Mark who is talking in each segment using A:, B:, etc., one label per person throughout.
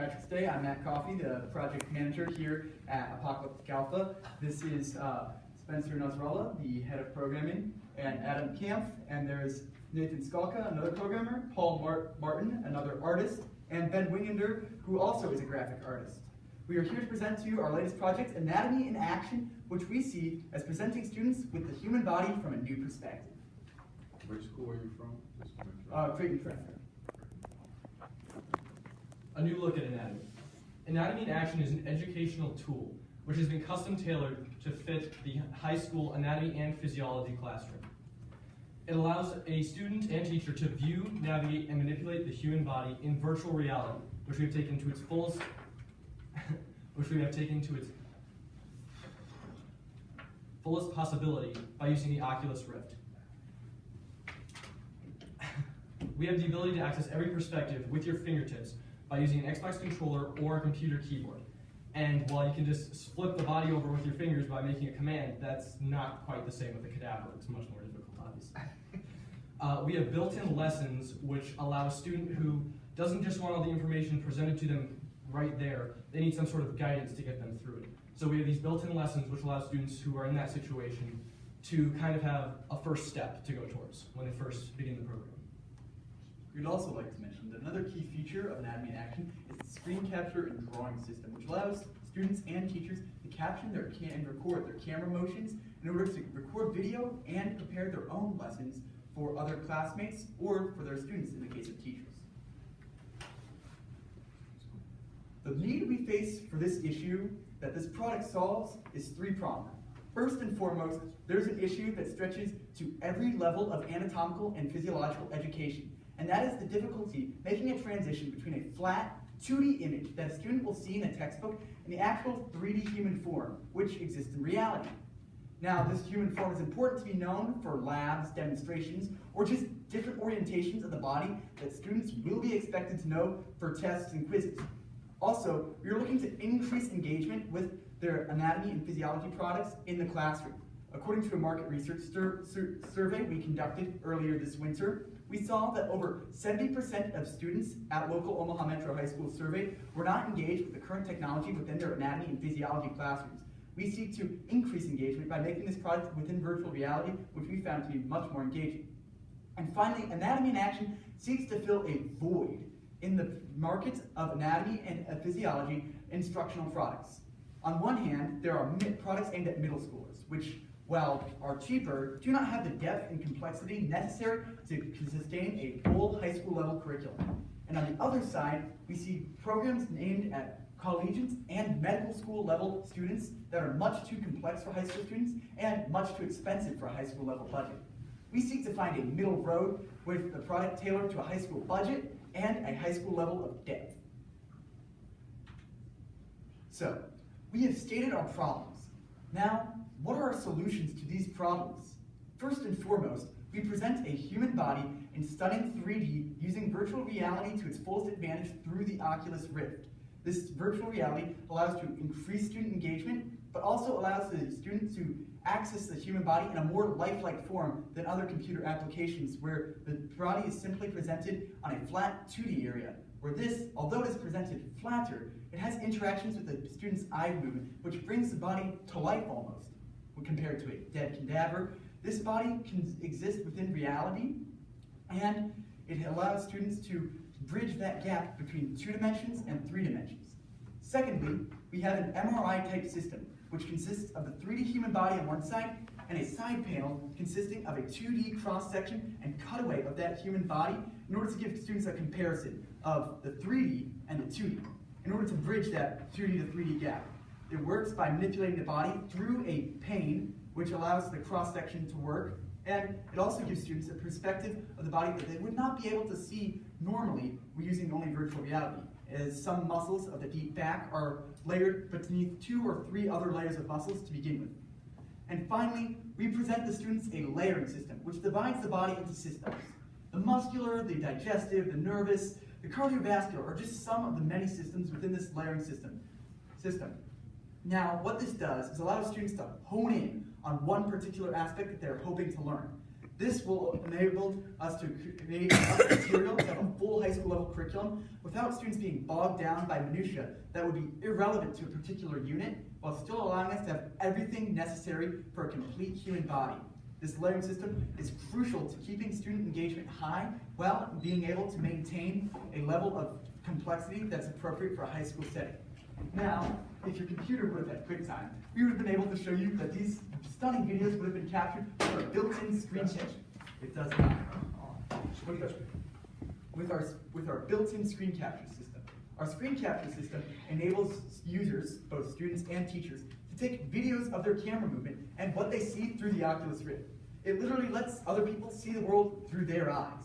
A: Patrick's Day. I'm Matt Coffey, the project manager here at Apocalyptic Alpha. This is Spencer Nasrallah, the head of programming, and Adam Kampf, and there's Nathan Skalka, another programmer, Paul Martin, another artist, and Ben Wingender, who also is a graphic artist. We are here to present to you our latest project, Anatomy in Action, which we see as presenting students with the human body from a new perspective.
B: Which school are you from?
A: Creighton Trent.
C: A new look at anatomy. Anatomy in Action is an educational tool which has been custom tailored to fit the high school anatomy and physiology classroom. It allows a student and teacher to view, navigate, and manipulate the human body in virtual reality, which we have taken to its fullest, fullest possibility by using the Oculus Rift. We have the ability to access every perspective with your fingertips by using an Xbox controller or a computer keyboard. And while you can just flip the body over with your fingers by making a command, that's not quite the same with a cadaver. It's much more difficult, obviously. We have built-in lessons which allow a student who doesn't just want all the information presented to them right there. They need some sort of guidance to get them through it. So we have these built-in lessons which allow students who are in that situation to kind of have a first step to go towards when they first begin the program.
A: We'd also like to mention that another key feature of Anatomy in Action is the screen capture and drawing system, which allows students and teachers to caption and record their camera motions in order to record video and prepare their own lessons for other classmates or for their students in the case of teachers. The need we face for this issue that this product solves is three-pronged. First and foremost, there's an issue that stretches to every level of anatomical and physiological education. And that is the difficulty making a transition between a flat 2D image that a student will see in a textbook and the actual 3D human form, which exists in reality. Now, this human form is important to be known for labs, demonstrations, or just different orientations of the body that students will be expected to know for tests and quizzes. Also, we are looking to increase engagement with their anatomy and physiology products in the classroom. According to a market research survey we conducted earlier this winter, we saw that over 70% of students at local Omaha Metro High School survey were not engaged with the current technology within their anatomy and physiology classrooms. We seek to increase engagement by making this product within virtual reality, which we found to be much more engaging. And finally, Anatomy in Action seeks to fill a void in the market of anatomy and physiology instructional products. On one hand, there are products aimed at middle schoolers, which, while are cheaper, do not have the depth and complexity necessary to sustain a full high school level curriculum. And on the other side, we see programs aimed at collegiate and medical school level students that are much too complex for high school students and much too expensive for a high school level budget. We seek to find a middle road with a product tailored to a high school budget and a high school level of depth. So, we have stated our problems. Now, what are our solutions to these problems? First and foremost, we present a human body in stunning 3D using virtual reality to its fullest advantage through the Oculus Rift. This virtual reality allows to increase student engagement, but also allows the student to access the human body in a more lifelike form than other computer applications where the body is simply presented on a flat 2D area, where this, although it is presented flatter, it has interactions with the student's eye movement, which brings the body to life almost. When compared to a dead cadaver, this body can exist within reality, and it allows students to bridge that gap between 2 dimensions and 3 dimensions. Secondly, we have an MRI type system, which consists of the 3D human body on one side and a side panel consisting of a 2D cross-section and cutaway of that human body in order to give students a comparison of the 3D and the 2D, in order to bridge that 2D to 3D gap. It works by manipulating the body through a pane, which allows the cross-section to work, and it also gives students a perspective of the body that they would not be able to see normally using only virtual reality, as some muscles of the deep back are layered beneath 2 or 3 other layers of muscles to begin with. And finally, we present the students a layering system, which divides the body into systems. The muscular, the digestive, the nervous, the cardiovascular are just some of the many systems within this layering system. Now, what this does is allow students to hone in on one particular aspect that they're hoping to learn. This will enable us to create enough material to have a full high school level curriculum without students being bogged down by minutiae that would be irrelevant to a particular unit, while still allowing us to have everything necessary for a complete human body. This layering system is crucial to keeping student engagement high while being able to maintain a level of complexity that's appropriate for a high school setting. Now, if your computer would have had QuickTime, we would have been able to show you that these stunning videos would have been captured with our built-in screen capture. It does not. With our built-in screen capture system. Our screen capture system enables users, both students and teachers, to take videos of their camera movement and what they see through the Oculus Rift. It literally lets other people see the world through their eyes.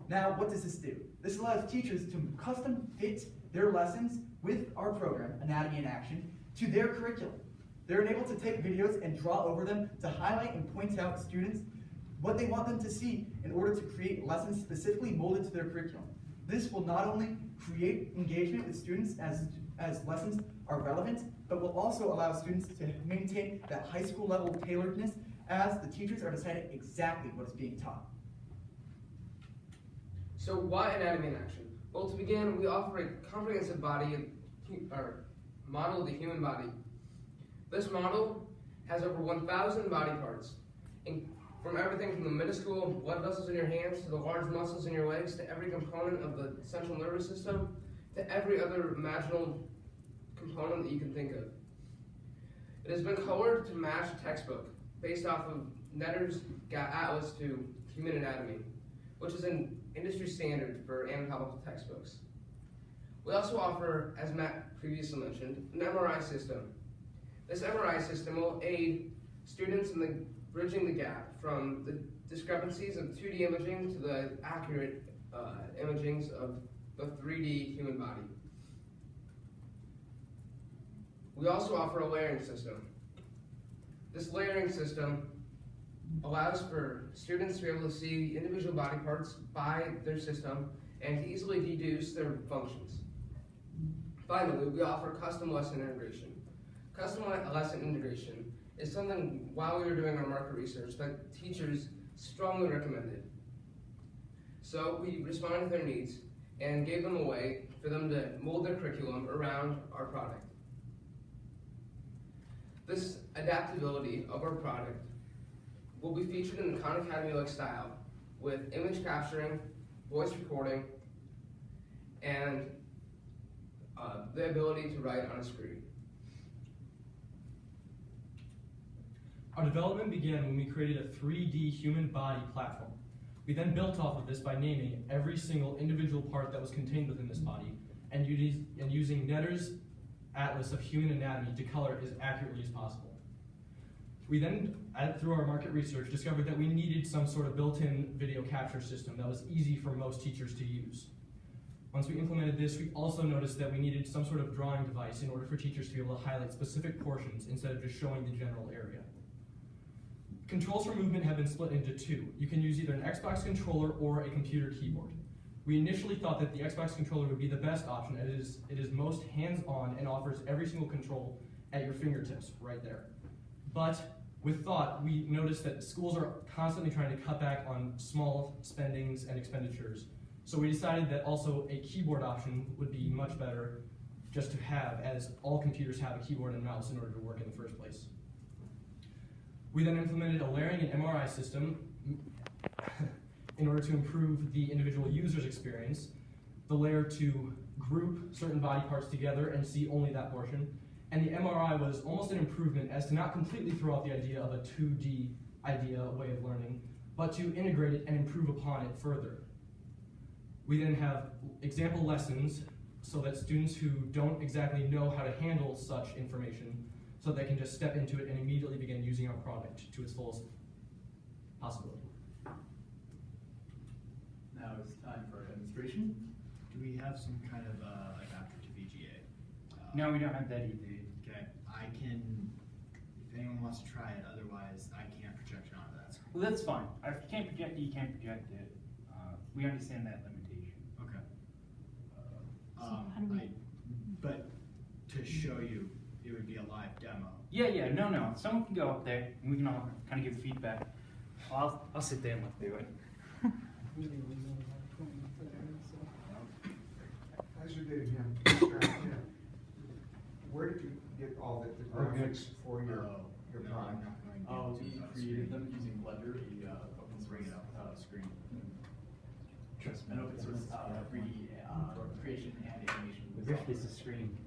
A: Now, what does this do? This allows teachers to custom fit their lessons with our program, Anatomy in Action, to their curriculum. They're able to take videos and draw over them to highlight and point out to students what they want them to see in order to create lessons specifically molded to their curriculum. This will not only create engagement with students as lessons are relevant, but will also allow students to maintain that high school level tailoredness as the teachers are deciding exactly what is being taught.
D: So why Anatomy in Action? Well, to begin, we offer a comprehensive model of the human body. This model has over 1,000 body parts, from everything from the minuscule blood vessels in your hands to the large muscles in your legs to every component of the central nervous system to every other imaginable component that you can think of. It has been colored to match a textbook based off of Netter's Atlas to Human Anatomy, which is an industry standard for anatomical textbooks. We also offer, as Matt previously mentioned, an MRI system. This MRI system will aid students in bridging the gap from the discrepancies of 2D imaging to the accurate imagings of the 3D human body. We also offer a layering system. This layering system allows for students to be able to see individual body parts by their system and to easily deduce their functions. Finally, we offer custom lesson integration. Custom lesson integration is something, while we were doing our market research, that teachers strongly recommended. So we responded to their needs and gave them a way for them to mold their curriculum around our product. This adaptability of our product will be featured in the Khan Academy-like style with image capturing, voice recording, and the ability to write on a screen.
C: Our development began when we created a 3D human body platform. We then built off of this by naming every single individual part that was contained within this body and using Netter's Atlas of Human Anatomy to color it as accurately as possible. We then, through our market research, discovered that we needed some sort of built-in video capture system that was easy for most teachers to use. Once we implemented this, we also noticed that we needed some sort of drawing device in order for teachers to be able to highlight specific portions instead of just showing the general area. Controls for movement have been split into two. You can use either an Xbox controller or a computer keyboard. We initially thought that the Xbox controller would be the best option as it is most hands-on and offers every single control at your fingertips right there. But with thought, we noticed that schools are constantly trying to cut back on small spendings and expenditures. So we decided that also a keyboard option would be much better just to have, as all computers have a keyboard and mouse in order to work in the first place. We then implemented a layering and MRI system in order to improve the individual user's experience, the layer to group certain body parts together and see only that portion, and the MRI was almost an improvement as to not completely throw out the idea of a 2D way of learning, but to integrate it and improve upon it further. We then have example lessons so that students who don't exactly know how to handle such information so they can just step into it and immediately begin using our product to its fullest possibility.
A: Now it's time for a demonstration.
E: Do we have some kind of adapter to VGA?
F: No, we don't have that either.
E: Okay, I can, if anyone wants to try it, otherwise I can't project it onto that screen.
F: Well, that's fine. If you can't project it, you can't project it. We understand that limitation.
E: Okay.
G: how do we-
E: But to show you, it would be a live demo.
F: Yeah, no. Someone can go up there and we can all kind of give feedback. I'll sit there and let do it.
B: How's your day again? Where did you get all the graphics for your
E: No,
B: product?
E: I'm not going to.
G: Oh,
E: do
G: we
E: it.
G: created them using Blender, the open source screen.
E: Trust me.
G: An open source 3D creation and animation.
F: Rift is a screen.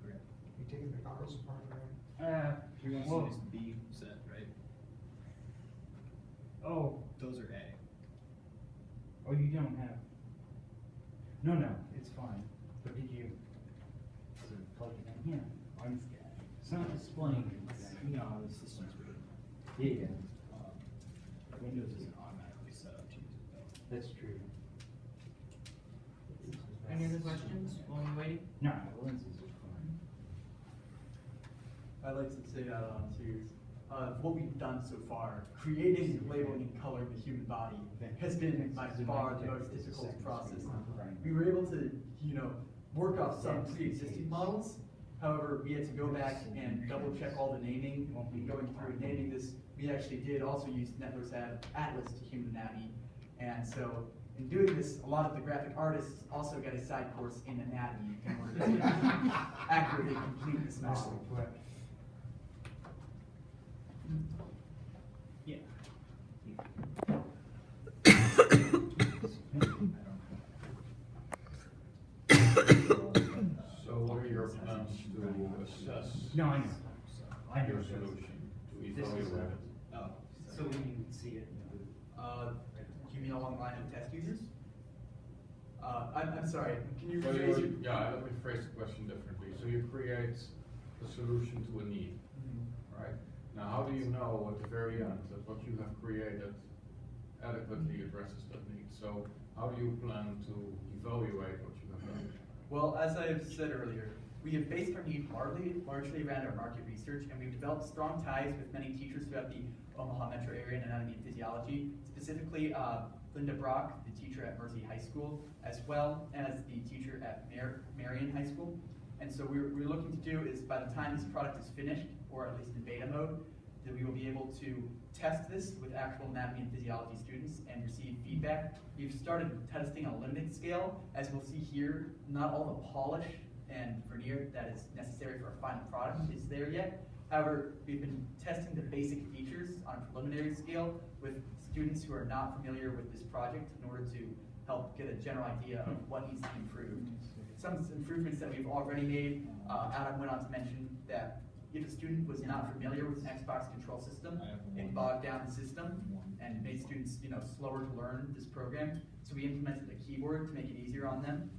B: You taking the goggles apart already?
E: He wants
F: Whoa.
E: to use the B set, right?
F: Oh,
E: Those are A.
F: oh, you don't have. No, it's fine. But did you plug it in? Yeah. It's not displaying.
E: No, the system's weird.
F: Yeah,
E: Windows isn't automatically set up to use it though.
F: that's true.
D: Any other questions while we're waiting?
F: No, lenses are fine.
A: I'd like to say what we've done so far, creating, labeling, and coloring the human body has been by far the most difficult process. We were able to, work off some pre-existing models. However, we had to go back and double check all the naming. And going through and naming this, we actually did also use Nettler's Atlas to Human Anatomy. And so in doing this, a lot of the graphic artists also got a side course in anatomy in order to accurately complete this
B: Nicely
A: model.
B: put.
F: Yeah.
B: So what are your plans to assess
F: No, I know. I know.
B: your solution, to
F: This is
B: evaluate it?
E: Oh.
F: So we can see it.
A: You mean along the line of test users? I'm sorry, can you
B: So
A: rephrase your?
B: yeah, let me phrase the question differently. So you create a solution to a need,
A: Mhm.
B: right? Now, how do you know at the very end that what you have created adequately addresses that need? So how do you plan to evaluate what you have done?
A: Well, as I have said earlier, we have based our need largely around our market research, and we've developed strong ties with many teachers throughout the Omaha metro area in anatomy and physiology, specifically Linda Brock, the teacher at Mercy High School, as well as the teacher at Marion High School. And so we're looking to do is by the time this product is finished, or at least in beta mode, that we will be able to test this with actual anatomy and physiology students and receive feedback. We've started testing on a limited scale. As we'll see here, not all the polish and veneer that is necessary for a final product is there yet. However, we've been testing the basic features on a preliminary scale with students who are not familiar with this project in order to help get a general idea of what needs to be improved. Some improvements that we've already made, Adam went on to mention that if a student was not familiar with an Xbox control system, it bogged down the system and made students, slower to learn this program. So we implemented a keyboard to make it easier on them.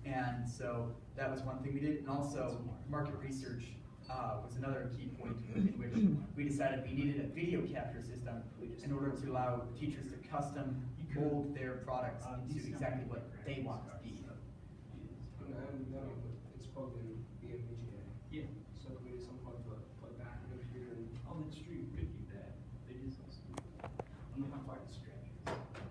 A: And so that was one thing we did. And also market research was another key point in which we decided we needed a video capture system in order to allow teachers to custom mold their products into exactly what they want it to be.
D: It's probably BMVGA.
F: Yeah.